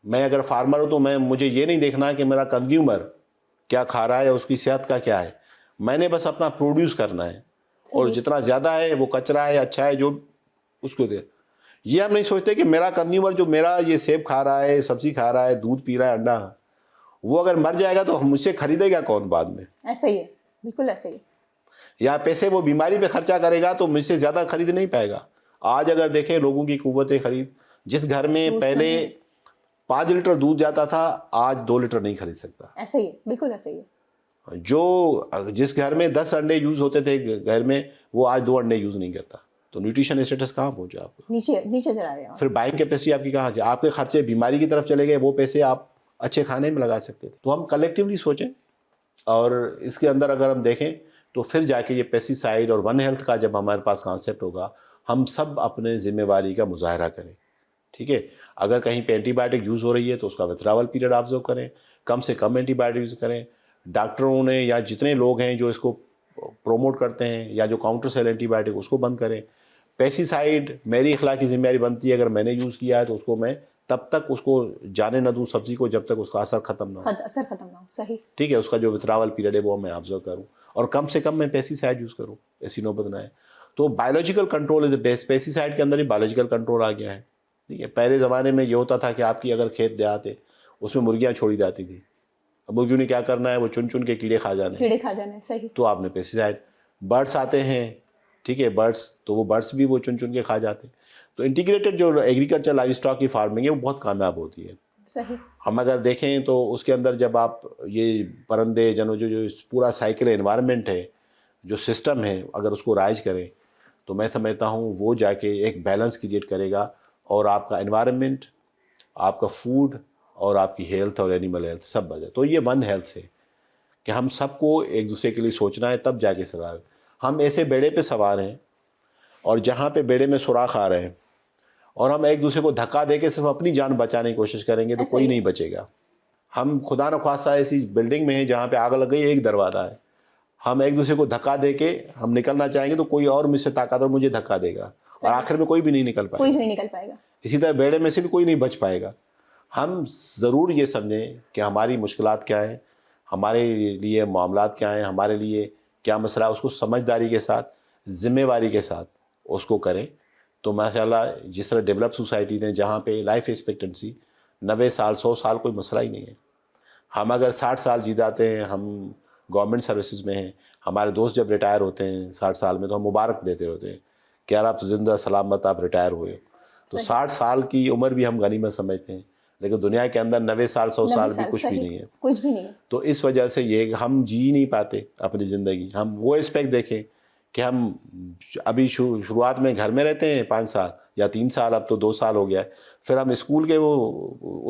میں اگر فارمر ہوں تو مجھے یہ نہیں دیکھنا کہ میرا کنزیومر کیا کھا رہا ہے, اس کی صحت کا کیا ہے. میں نے بس اپنا پروڈیوس کرنا ہے, اور جتنا زیادہ ہے وہ کچرا ہے اچھا ہے جو اس کو دے. یہ ہم نہیں سوچتے کہ میرا کنزیومر جو میرا یہ سیب کھا رہا ہے, سبزی کھا رہا ہے, دودھ پی رہا ہے, انڈا, وہ اگر مر جائے گا تو مجھ سے خریدے گا کون بعد میں؟ ایسا ہی ہے, بالکل ایسا ہی. یا پیسے وہ بیماری پہ خرچہ کرے گا تو مجھ سے زیادہ خرید نہیں پائے گا. آج اگر دیکھیں لوگوں کی قوت خرید, جس گھر میں پہلے 5 لیٹر دودھ جاتا تھا آج 2 لیٹر نہیں خرید سکتا. ایسا ہی ہے, بالکل ایسا ہی ہے. جس گھر میں 10 انڈے یوز ہوتے تھے گھر میں, وہ آج 2 انڈے یوز نہیں کرتا. تو نیوٹریشن اسٹیٹس کہاں پہنچا آپ کو؟ نیچے چلا رہے ہیں. پھر بائنگ کیپیسٹی آپ کی کہاں جائے؟ آپ کے خرچے بیماری کی طرف چلے گئے, وہ پیسے آپ اچھے کھانے میں لگا سکتے تھے. تو ہم کلیکٹیولی سوچیں, اور اس کے اندر اگر ہم دیکھیں تو پھر جا کے یہ پیسٹی سائڈ اور ون ہیلتھ کا جب ہمارے پاس کانسیپٹ ہوگا, ہم سب اپنے ذمہ داری کا مظاہرہ کریں. ٹھیک ہے, اگر کہیں پہ اینٹی بایوٹک یوز ہو رہی ہے تو اس کا وتھڈراول پیریڈ آبزرو کریں, کم سے کم اینٹی بایوٹک یوز کریں. ڈاکٹروں نے یا جتنے لوگ ہیں جو اس کو پروموٹ کرتے ہیں یا جو کاؤنٹر سیل اینٹی بایوٹک, اس کو بند کریں. پیسٹی سائڈ میری اخلاقی ذمہ داری بنتی ہے, اگر میں نے یوز کیا ہے تو اس کو میں تب تک اس کو جانے نہ دوں سبزی کو جب تک اس کا اثر ختم نہ ہو. صحیح. ٹھیک ہے, اس کا جو وتھڈراول پیریڈ ہے وہ میں آبزرو کروں, اور کم سے کم میں پیسٹی سائڈ یوز کروں, ایسی نوبت نہ ہے. تو biological control is the best. Pesticide کے اندر ہی بایولوجیکل کنٹرول آ گیا ہے. ٹھیک ہے, پہلے زمانے میں یہ ہوتا تھا کہ آپ کی اگر کھیت دیہات ہے اس میں مرغیاں چھوڑی جاتی تھی, اب مرغیوں نے کیا کرنا ہے, وہ چن کے کیڑے کھا جانے. صحیح. تو آپ نے پیسٹی سائڈ. برڈس آتے ہیں, ٹھیک ہے, برڈس, تو وہ برڈس بھی وہ چن کے کھا جاتے. تو انٹیگریٹڈ جو ایگریکلچر لائف اسٹاک کی فارمنگ ہے وہ بہت کامیاب ہوتی ہے. صحیح. ہم اگر دیکھیں تو اس کے اندر جب آپ یہ پرندے جو پورا سائیکل انوائرمنٹ ہے, جو سسٹم ہے, اگر اس کو رائج کریں تو میں سمجھتا ہوں وہ جا کے ایک بیلنس کریٹ کرے گا, اور آپ کا انوائرمنٹ, آپ کا فوڈ اور آپ کی ہیلتھ اور اینیمل ہیلتھ سب بچے. تو یہ ون ہیلتھ ہے کہ ہم سب کو ایک دوسرے کے لیے سوچنا ہے, تب جا کے سوال. ہم ایسے بیڑے پہ سوار ہیں, اور جہاں پہ بیڑے میں سوراخ آ رہے ہیں, اور ہم ایک دوسرے کو دھکا دے کے صرف اپنی جان بچانے کی کوشش کریں گے تو کوئی نہیں بچے گا. ہم خدا نخواستہ ایسی بلڈنگ میں ہیں جہاں پہ آگ لگ گئی, ایک دروازہ ہے, ہم ایک دوسرے کو دھکا دے کے ہم نکلنا چاہیں گے تو کوئی اور مجھ سے طاقتور مجھے دھکا دے گا, اور آخر میں کوئی بھی نہیں نکل پائے گا. اسی طرح بیڑے میں سے بھی کوئی نہیں بچ پائے گا. ہم ضرور یہ سمجھیں کہ ہماری مشکلات کیا ہیں, ہمارے لیے معاملات کیا ہیں, ہمارے لیے کیا مسئلہ ہے, اس کو سمجھداری کے ساتھ, ذمہ داری کے ساتھ اس کو کریں. تو ماشاء اللہ جس طرح ڈیولپ سوسائٹیز ہیں جہاں پہ لائف ایکسپیکٹنسی 90 سال 100 سال کوئی مسئلہ ہی نہیں ہے. ہم اگر 60 سال جی جاتے ہیں, ہم گورنمنٹ سروسز میں ہیں, ہمارے دوست جب ریٹائر ہوتے ہیں 60 سال میں تو ہم مبارک دیتے رہتے ہیں کہ یار آپ زندہ سلامت آپ ریٹائر ہوئے. تو 60 سال کی عمر بھی ہم غنیمت سمجھتے ہیں, لیکن دنیا کے اندر 90 سال 100 سال بھی کچھ بھی نہیں ہے. تو اس وجہ سے یہ ہم جی نہیں پاتے اپنی زندگی. ہم وہ اسپیکٹ دیکھیں کہ ہم ابھی شروعات میں گھر میں رہتے ہیں 5 سال یا 3 سال, اب تو 2 سال ہو گیا ہے, پھر ہم اسکول کے وہ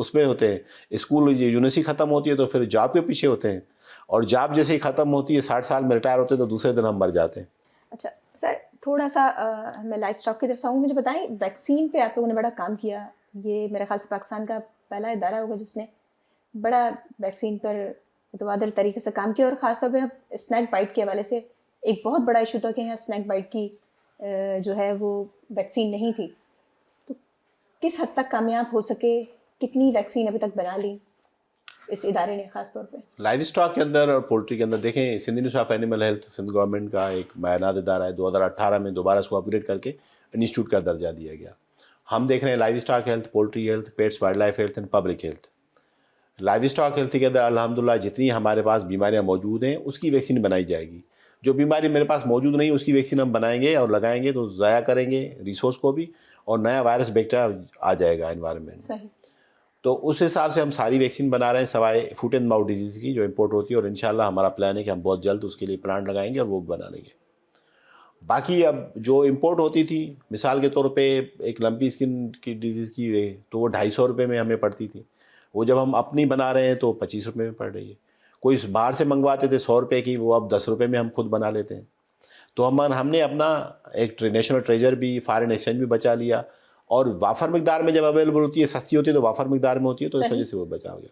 اس میں ہوتے ہیں, اسکول یونیورسٹی ختم ہوتی ہے تو پھر جاب کے پیچھے ہوتے ہیں, اور جاب جیسے ہی ختم ہوتی ہے 60 سال میں ریٹائر ہوتے ہیں تو دوسرے دن ہم مر جاتے ہیں. اچھا سر, تھوڑا سا میں لائف اسٹاک کی طرف سے آؤں, مجھے بتائیں ویکسین پہ آپ لوگوں نے بڑا کام کیا. یہ میرے خیال سے پاکستان کا پہلا ادارہ ہوگا جس نے بڑا ویکسین پر متبادل طریقے سے کام کیا, اور خاص طور پہ اسنیک بائٹ کے حوالے سے ایک بہت بڑا ایشو تھا کہ یہاں اسنیک بائٹ کی جو ہے وہ ویکسین نہیں تھی. تو کس حد تک کامیاب ہو سکے, کتنی ویکسین ابھی تک بنا لی اس ادارے نے خاص طور پہ؟ لائف اسٹاک کے اندر اور پولٹری کے اندر دیکھیں, Sindh institute of animal health Sindh government کا ایک معینات ادارہ ہے. 2018 میں دوبارہ اس کو اپ گریڈ کر کے انسٹیٹیوٹ کا درجہ دیا گیا. ہم دیکھ رہے ہیں livestock health, poultry health, pets wildlife health and public health. Livestock health کے اندر الحمدللہ جتنی ہمارے پاس بیماریاں موجود ہیں اس کی ویکسین بنائی جائے گی. جو بیماری میرے پاس موجود نہیں اس کی ویکسین ہم بنائیں گے اور لگائیں گے تو ضائع کریں گے ریسورس کو بھی, اور نیا وائرس بیکٹیریا آ جائے گا انوائرمنٹ میں. تو اس حساب سے ہم ساری ویکسین بنا رہے ہیں سوائے فوٹ اینڈ ماؤتھ ڈیزیز کی جو امپورٹ ہوتی ہے, اور انشاءاللہ ہمارا پلان ہے کہ ہم بہت جلد اس کے لیے پلانٹ لگائیں گے اور وہ بنا لیں گے. باقی اب جو امپورٹ ہوتی تھی مثال کے طور پہ ایک لمپی اسکن کی ڈیزیز کی تو وہ 250 روپے میں ہمیں پڑتی تھی, وہ جب ہم اپنی بنا رہے ہیں تو 25 روپے میں پڑ رہی ہے. کوئی باہر سے منگواتے تھے 100 روپے کی, وہ اب 10 روپے میں ہم خود بنا لیتے ہیں. تو ہم نے اپنا ایک نیشنل ٹریجر بھی, فارن ایکسچینج بھی بچا لیا, اور وافر مقدار میں جب اویلیبل ہوتی ہے, سستی ہوتی ہے تو وافر مقدار میں ہوتی ہے, تو اس وجہ سے وہ بچا ہو گیا.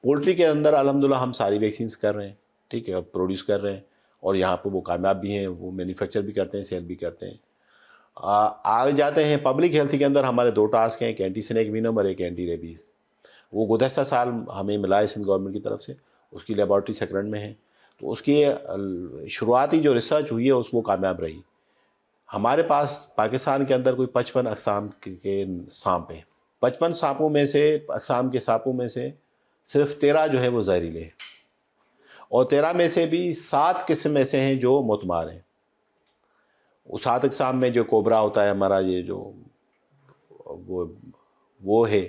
پولٹری کے اندر الحمدللہ ہم ساری ویکسینس کر رہے ہیں, ٹھیک ہے, پروڈیوس کر رہے ہیں, اور یہاں پہ وہ کامیاب بھی ہیں, وہ مینوفیکچر بھی کرتے ہیں, سیل بھی کرتے ہیں. آگے جاتے ہیں پبلک ہیلتھ کے اندر ہمارے 2 ٹاسک ہیں, ایک اینٹی سنیک وینم اور ایک اینٹی ریبیز. وہ گزشتہ سال ہمیں ملا ہے سندھ گورنمنٹ کی طرف سے, اس کی لیبارٹری سیکرنڈ میں ہے, تو اس کی شروعاتی جو ریسرچ ہوئی ہے اس وہ کامیاب رہی. ہمارے پاس پاکستان کے اندر کوئی 55 اقسام کے سانپ ہیں. 55 سانپوں میں سے, اقسام کے سانپوں میں سے صرف 13 جو ہے وہ زہریلے ہیں, اور 13 میں سے بھی 7 قسم ایسے ہیں جو معتمار ہیں. وہ 7 اقسام میں جو کوبرا ہوتا ہے ہمارا, یہ جو وہ ہے,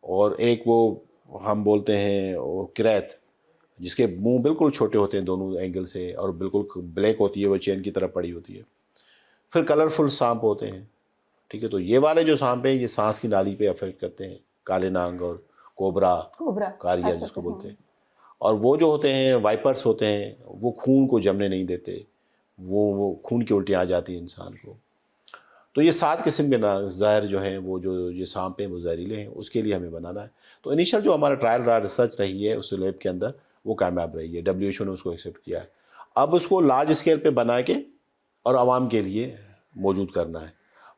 اور ایک وہ ہم بولتے ہیں وہ کریت, جس کے منہ بالکل چھوٹے ہوتے ہیں دونوں اینگل سے, اور بالکل بلیک ہوتی ہے, وہ چین کی طرح پڑی ہوتی ہے. پھر کلرفل سانپ ہوتے ہیں, ٹھیک ہے. تو یہ والے جو سانپ ہیں یہ سانس کی نالی پہ افیکٹ کرتے ہیں, کالے نانگ اور کوبرا کاریا جس کو بولتے ہیں. اور وہ جو ہوتے ہیں وائپرس ہوتے ہیں, وہ خون کو جمنے نہیں دیتے, وہ خون کی الٹیاں آ جاتی ہیں انسان کو. تو یہ 7 قسم کے زہر جو ہیں وہ جو یہ سانپ ہیں وہ زہریلے ہیں, اس کے لیے ہمیں بنانا ہے. تو انیشل جو ہمارا ٹرائل ریسرچ رہی ہے اس لیب کے اندر وہ کامیاب رہی ہے, WHO نے اس کو ایکسیپٹ کیا ہے. اب اس کو لارج اسکیل پہ بنا کے اور عوام کے لیے موجود کرنا ہے.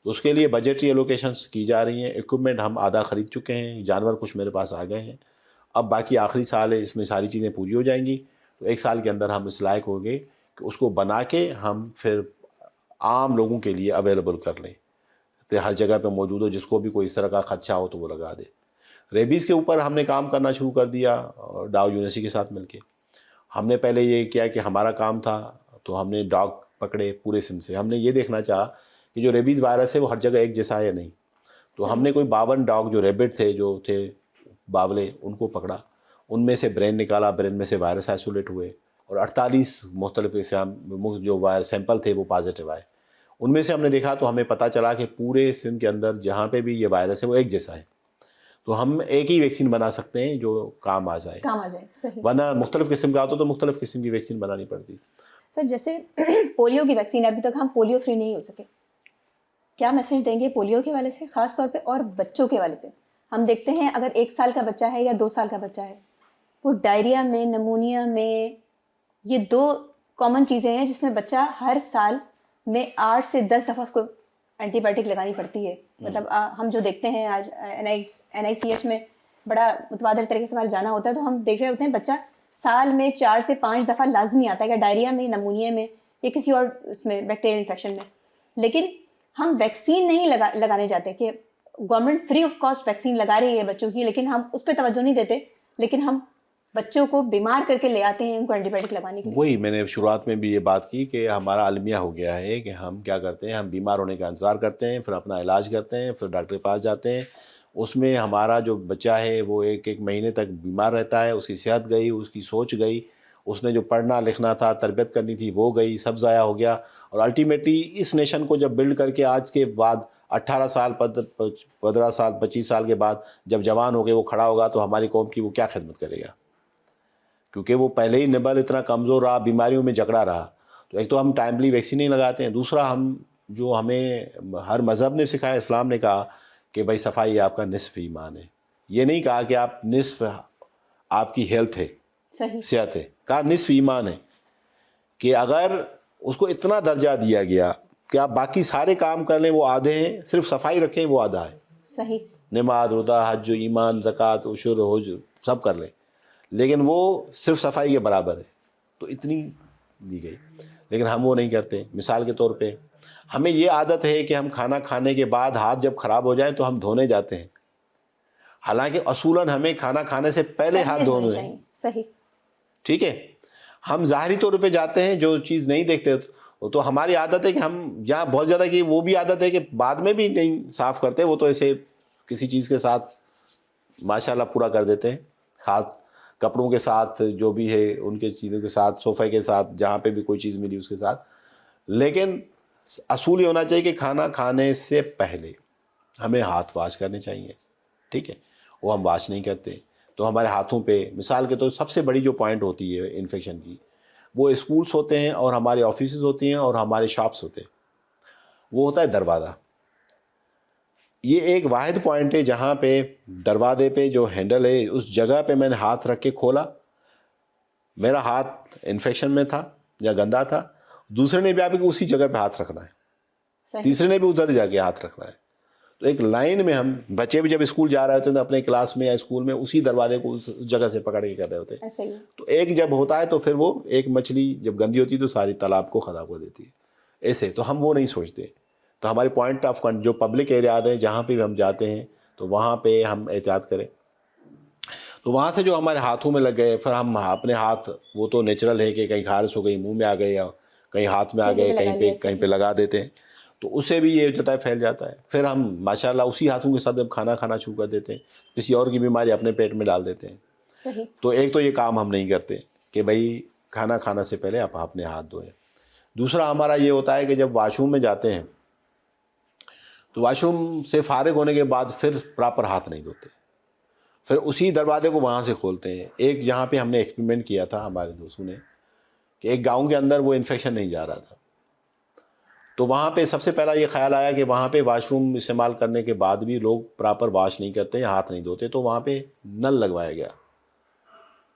تو اس کے لیے بجٹری ایلوکیشنس کی جا رہی ہیں. ایکوپمنٹ ہم آدھا خرید چکے ہیں, جانور کچھ میرے پاس آ گئے ہیں. اب باقی آخری سال ہے, اس میں ساری چیزیں پوری ہو جائیں گی, تو 1 سال کے اندر ہم اس لائق ہوں گے کہ اس کو بنا کے ہم پھر عام لوگوں کے لیے اویلیبل کر لیں, تو ہر جگہ پہ موجود ہو, جس کو بھی کوئی اس طرح کا خدشہ ہو تو وہ لگا دے. ریبیز کے اوپر ہم نے کام کرنا شروع کر دیا ڈاؤ یونیورسٹی کے ساتھ مل کے. ہم نے پہلے یہ کیا کہ ہمارا کام تھا تو ہم نے ڈاگ پکڑے پورے سندھ سے. ہم نے یہ دیکھنا چاہا کہ جو ریبیز وائرس ہے وہ ہر جگہ ایک جیسا ہے نہیں, تو ہم نے کوئی 52 ڈاگ جو ریبٹ تھے, جو تھے باولے, ان کو پکڑا, ان میں سے برین نکالا, برین میں سے وائرس آئسولیٹ ہوئے, اور 48 مختلف جو وائرس سیمپل تھے وہ پازیٹیو آئے. ان میں سے ہم نے دیکھا تو ہمیں پتہ چلا کہ پورے سندھ کے اندر جہاں پہ بھی یہ وائرس ہے وہ ایک جیسا ہے, تو ہم ایک ہی ویکسین بنا سکتے ہیں جو کام آ جائے. صحیح. ورنہ مختلف قسم کا ہوتا تو مختلف قسم کی ویکسین بنانی پڑتی. سر جیسے پولیو کی ویکسین, ابھی تک ہم پولیو فری نہیں ہو سکے, کیا میسج دیں گے پولیو کے والے سے خاص طور پہ, اور بچوں کے والے سے؟ ہم دیکھتے ہیں اگر 1 سال کا بچہ ہے یا 2 سال کا بچہ ہے, وہ ڈائریا میں, نمونیا میں, یہ 2 کامن چیزیں ہیں جس میں بچہ ہر سال میں 8 سے 10 دفعہ اس کو اینٹی بایوٹک لگانی پڑتی ہے. مطلب ہم جو دیکھتے ہیں آج NICH میں بڑا متبادل طریقے سے ہمارا جانا ہوتا ہے, تو ہم دیکھ رہے ہوتے ہیں بچہ سال میں 4 سے 5 دفعہ لازمی آتا ہے, یا ڈائریا میں, نمونیا میں, یا کسی اور اس میں بیکٹیریل انفیکشن میں. لیکن ہم ویکسین نہیں لگانے جاتے, کہ government free of cost vaccine لگا رہی ہے بچوں کی, لیکن ہم اس پہ توجہ نہیں دیتے, لیکن ہم بچوں کو بیمار کر کے لے آتے ہیں ان کو اینٹی بایوٹک لگانے کے لیے. وہی میں نے شروعات میں بھی یہ بات کی کہ ہمارا المیہ ہو گیا ہے کہ ہم کیا کرتے ہیں, ہم بیمار ہونے کا انتظار کرتے ہیں, پھر اپنا علاج کرتے ہیں, پھر ڈاکٹر کے پاس جاتے ہیں. اس میں ہمارا جو بچہ ہے وہ 1 مہینے تک بیمار رہتا ہے, اس کی صحت گئی, اس کی سوچ گئی, اس نے جو پڑھنا لکھنا تھا, تربیت کرنی تھی وہ گئی, سب ضائع ہو گیا. اور الٹیمیٹلی اس نیشن کو جب بلڈ کر کے آج کے بعد 18 سال 15 سال 25 سال کے بعد جب جوان ہو کے وہ کھڑا ہوگا تو ہماری قوم کی وہ کیا خدمت کرے گا, کیونکہ وہ پہلے ہی نبل اتنا کمزور رہا, بیماریوں میں جکڑا رہا. تو ایک تو ہم ٹائملی ویکسین نہیں لگاتے ہیں, دوسرا ہم جو ہمیں ہر مذہب نے سکھایا, اسلام نے کہا کہ بھائی صفائی آپ کا نصف ایمان ہے. یہ نہیں کہا کہ آپ نصف آپ کی ہیلتھ ہے, صحت ہے, کہا نصف ایمان ہے. کہ اگر اس کو اتنا درجہ دیا گیا کہ آپ باقی سارے کام کر لیں وہ آدھے ہیں, صرف صفائی رکھیں وہ آدھا ہے. صحیح. نماز, روزہ, حج, ایمان, زکوٰۃ, عشر, حج سب کر لیں, لیکن وہ صرف صفائی کے برابر ہے, تو اتنی دی گئی. لیکن ہم وہ نہیں کرتے. مثال کے طور پہ ہمیں یہ عادت ہے کہ ہم کھانا کھانے کے بعد ہاتھ جب خراب ہو جائیں تو ہم دھونے جاتے ہیں، حالانکہ اصولاً ہمیں کھانا کھانے سے پہلے ہاتھ دھونے ہیں. صحیح. ٹھیک ہے، ہم ظاہری طور پہ جاتے ہیں، جو چیز نہیں دیکھتے تو ہماری عادت ہے کہ ہم یہاں بہت زیادہ کی وہ بھی عادت ہے کہ بعد میں بھی نہیں صاف کرتے، وہ تو ایسے کسی چیز کے ساتھ ماشاءاللہ پورا کر دیتے ہیں، ہاتھ کپڑوں کے ساتھ، جو بھی ہے ان کے چیزوں کے ساتھ، صوفے کے ساتھ، جہاں پہ بھی کوئی چیز ملی اس کے ساتھ. لیکن اصول یہ ہونا چاہیے کہ کھانا کھانے سے پہلے ہمیں ہاتھ واش کرنے چاہیے. ٹھیک ہے، وہ ہم واش نہیں کرتے تو ہمارے ہاتھوں پہ، مثال کے طور سب سے بڑی جو پوائنٹ ہوتی ہے انفیکشن کی، وہ اسکولس ہوتے ہیں اور ہمارے آفیسز ہوتی ہیں اور ہمارے شاپس ہوتے ہیں، وہ ہوتا ہے دروازہ. یہ ایک واحد پوائنٹ ہے جہاں پہ دروازے پہ جو ہینڈل ہے اس جگہ پہ میں نے ہاتھ رکھ کے کھولا، میرا ہاتھ انفیکشن میں تھا یا گندا تھا، دوسرے نے بھی آپ کو اسی جگہ پہ ہاتھ رکھنا ہے، تیسرے نے بھی ادھر جا کے ہاتھ رکھنا ہے. تو ایک لائن میں ہم بچے بھی جب اسکول جا رہے ہوتے ہیں تو اپنے کلاس میں یا اسکول میں اسی دروازے کو اس جگہ سے پکڑ کے کر رہے ہوتے ہیں. تو ایک جب ہوتا ہے تو پھر وہ ایک مچھلی جب گندی ہوتی ہے تو ساری تالاب کو خراب کر دیتی ہے. ایسے تو ہم وہ نہیں سوچتے. تو ہماری پوائنٹ آف جو پبلک ایریاز ہیں جہاں پہ بھی ہم جاتے ہیں تو وہاں پہ ہم احتیاط کریں. تو وہاں سے جو ہمارے ہاتھوں میں لگ گئے، پھر ہم اپنے ہاتھ، وہ تو نیچرل ہے کہ کہیں خارش ہو گئی، منہ میں آ گئی یا کہیں ہاتھ میں آ گئے، کہیں پہ لگا دیتے ہیں تو اس سے بھی یہ ہوتا ہے پھیل جاتا ہے. پھر ہم ماشاءاللہ اسی ہاتھوں کے ساتھ جب کھانا کھانا شروع کر دیتے ہیں، کسی اور کی بیماری اپنے پیٹ میں ڈال دیتے ہیں. تو ایک تو یہ کام ہم نہیں کرتے کہ بھائی کھانا کھانا سے پہلے آپ اپنے ہاتھ دھوئیں. دوسرا ہمارا یہ ہوتا ہے کہ جب واش روم میں جاتے ہیں تو واش روم سے فارغ ہونے کے بعد پھر پراپر ہاتھ نہیں دھوتے، پھر اسی دروازے کو وہاں سے کھولتے ہیں. ایک جہاں پہ ہم نے ایکسپیریمنٹ کیا تھا ہمارے دوستوں نے کہ ایک گاؤں کے اندر وہ انفیکشن نہیں جا رہا تھا، تو وہاں پہ سب سے پہلا یہ خیال آیا کہ وہاں پہ واش روم استعمال کرنے کے بعد بھی لوگ پراپر واش نہیں کرتے، ہاتھ نہیں دھوتے. تو وہاں پہ نل لگوایا گیا.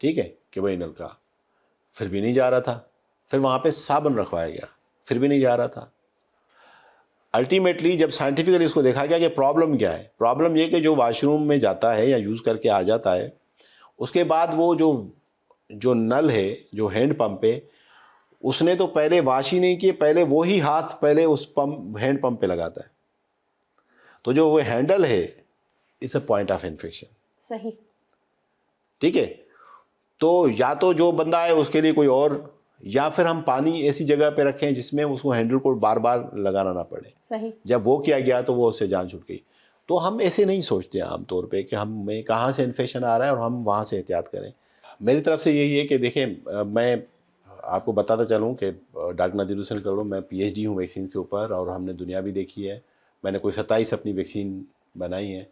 ٹھیک ہے کہ بھائی نل کا، پھر بھی نہیں جا رہا تھا. پھر وہاں پہ صابن رکھوایا گیا، پھر بھی نہیں جا رہا تھا. الٹیمیٹلی جب سائنٹیفکلی اس کو دیکھا گیا کہ پرابلم کیا ہے، پرابلم یہ کہ جو واش روم میں جاتا ہے یا یوز کر کے آ جاتا ہے، اس کے بعد وہ جو نل ہے، جو ہینڈ پمپ ہے، اس نے تو پہلے واش ہی نہیں کیے، پہلے وہی ہاتھ پہلے اس ہینڈ پمپ پہ لگاتا ہے. تو جو وہ ہینڈل ہے it's a point of infection. صحیح. ٹھیک ہے، تو یا تو جو بندہ ہے اس کے لیے کوئی اور، یا پھر ہم پانی ایسی جگہ پہ رکھیں جس میں اس کو ہینڈل کو بار بار لگانا نہ پڑے. صحیح. جب وہ کیا گیا تو وہ اس سے جان چھوٹ گئی. تو ہم ایسے نہیں سوچتے عام طور پہ کہ ہمیں کہاں سے انفیکشن آ رہا ہے اور ہم وہاں سے احتیاط کریں. میری طرف سے یہی ہے کہ دیکھیں، میں آپ کو بتاتا چلوں کہ ڈاکٹر نذیر حسین کرڑو، میں پی ایچ ڈی ہوں ویکسین کے اوپر، اور ہم نے دنیا بھی دیکھی ہے. میں نے کوئی 27 اپنی ویکسین بنائی ہیں.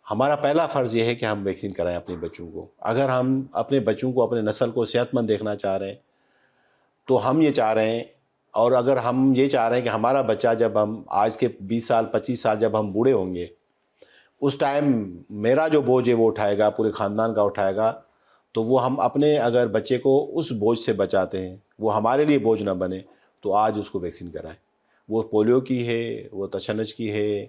ہمارا پہلا فرض یہ ہے کہ ہم ویکسین کرائیں اپنے بچوں کو. اگر ہم اپنے بچوں کو، اپنے نسل کو صحت مند دیکھنا چاہ رہے ہیں تو ہم یہ چاہ رہے ہیں، اور اگر ہم یہ چاہ رہے ہیں کہ ہمارا بچہ جب ہم آج کے 20 سال 25 سال جب ہم بوڑھے ہوں گے، اس ٹائم میرا جو بوجھ ہے وہ اٹھائے گا، پورے خاندان کا اٹھائے گا، تو وہ ہم اپنے اگر بچے کو اس بوجھ سے بچاتے ہیں، وہ ہمارے لیے بوجھ نہ بنے، تو آج اس کو ویکسین کرائیں. وہ پولیو کی ہے، وہ تشنج کی ہے،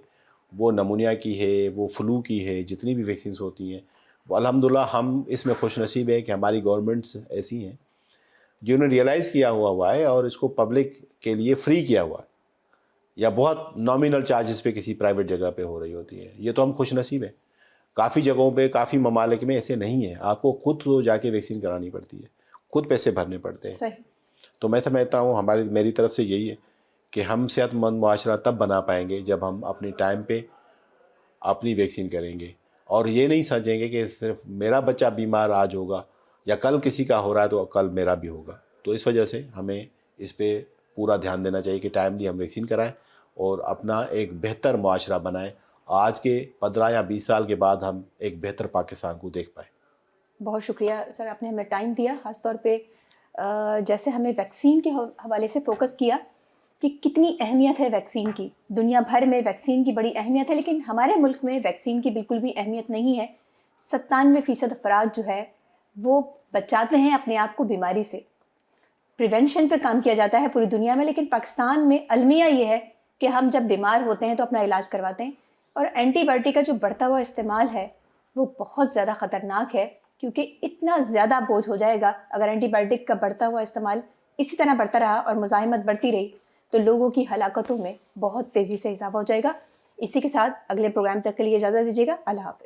وہ نمونیا کی ہے، وہ فلو کی ہے، جتنی بھی ویکسینز ہوتی ہیں وہ الحمدللہ ہم اس میں خوش نصیب ہے کہ ہماری گورنمنٹس ایسی ہیں جنہوں نے ریئلائز کیا ہوا ہے اور اس کو پبلک کے لیے فری کیا ہوا ہے، یا بہت نامینل چارجز پہ کسی پرائیویٹ جگہ پہ ہو رہی ہوتی ہے. یہ تو ہم خوش نصیب ہیں. کافی جگہوں پہ، کافی ممالک میں ایسے نہیں ہیں. آپ کو خود تو جا کے ویکسین کرانی پڑتی ہے، خود پیسے بھرنے پڑتے ہیں. صحیح. تو میں سمجھتا ہوں میری طرف سے یہی ہے کہ ہم صحت مند معاشرہ تب بنا پائیں گے جب ہم اپنی ٹائم پہ اپنی ویکسین کریں گے، اور یہ نہیں سمجھیں گے کہ صرف میرا بچہ بیمار آج ہوگا یا کل کسی کا ہو رہا ہے تو کل میرا بھی ہوگا. تو اس وجہ سے ہمیں اس پہ پورا دھیان دینا چاہیے کہ ٹائملی ہم ویکسین کرائیں اور اپنا ایک بہتر معاشرہ بنائیں. آج کے 15 یا 20 سال کے بعد ہم ایک بہتر پاکستان کو دیکھ پائیں. بہت شکریہ سر، آپ نے ہمیں ٹائم دیا، خاص طور پہ جیسے ہمیں ویکسین کے حوالے سے فوکس کیا کہ کتنی اہمیت ہے ویکسین کی. دنیا بھر میں ویکسین کی بڑی اہمیت ہے، لیکن ہمارے ملک میں ویکسین کی بالکل بھی اہمیت نہیں ہے. 97% افراد جو ہے وہ بچاتے ہیں اپنے آپ کو بیماری سے. پریونشن پہ کام کیا جاتا ہے پوری دنیا میں، لیکن پاکستان میں المیہ یہ ہے کہ ہم جب بیمار ہوتے ہیں تو اپنا علاج کرواتے ہیں. اور اینٹی بایوٹک کا جو بڑھتا ہوا استعمال ہے وہ بہت زیادہ خطرناک ہے، کیونکہ اتنا زیادہ بوجھ ہو جائے گا اگر اینٹی بایوٹک کا بڑھتا ہوا استعمال اسی طرح بڑھتا رہا اور مزاحمت بڑھتی رہی تو لوگوں کی ہلاکتوں میں بہت تیزی سے اضافہ ہو جائے گا. اسی کے ساتھ اگلے پروگرام تک کے لیے اجازت دیجیے گا. اللہ حافظ.